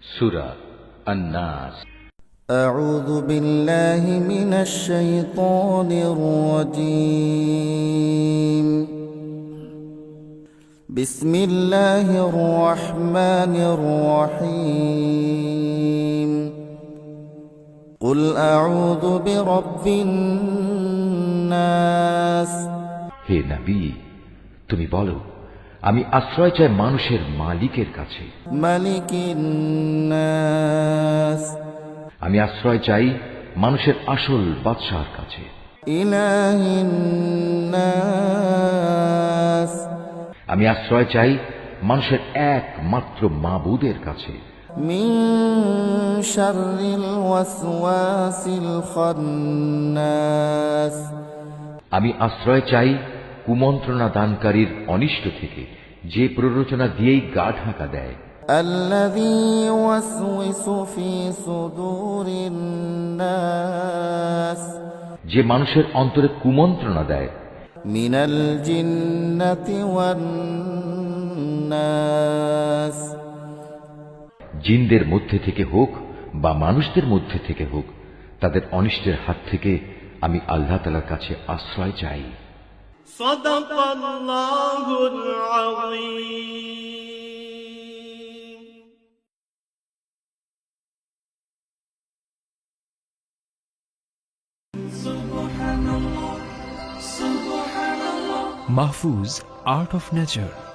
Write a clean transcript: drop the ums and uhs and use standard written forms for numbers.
সূরা আন-নাস। أعوذ بالله من الشيطان الرجيم. بسم الله الرحمن الرحيم. قل أعوذ برب الناس. হে নবী, তুমি বলো, আমি আশ্রয় চাই মানুষের মালিকের কাছে। মালিকিন নাস। আমি আশ্রয় চাই মানুষের আসল বাদশাহর কাছে। ইলাহিন নাস। আমি আশ্রয় চাই মানুষের একমাত্র মাবুদের কাছে। মিন শাররিল ওয়াসওয়াসিল খান্নাস। আমি আশ্রয় চাই কুমন্ত্রণা দানকারীর অনিষ্ট থেকে, যে প্ররোচনা দিয়েই গা ঢাকা দেয়। আল্লাযী ইউওয়াসওয়িসু ফী সুদুরিন নাস। যে মানুষের অন্তরে কুমন্ত্রণা দেয়। মিনাল জিন্নাতি ওয়ান নাস। জিনদের মধ্যে থেকে হোক বা মানুষদের মধ্যে থেকে হোক, তাদের অনিষ্টের হাত থেকে আমি আল্লাহ তাআলার কাছে আশ্রয় চাই। সাদাকাল্লাহুল আযীম। Mahfuz, Art of Nature.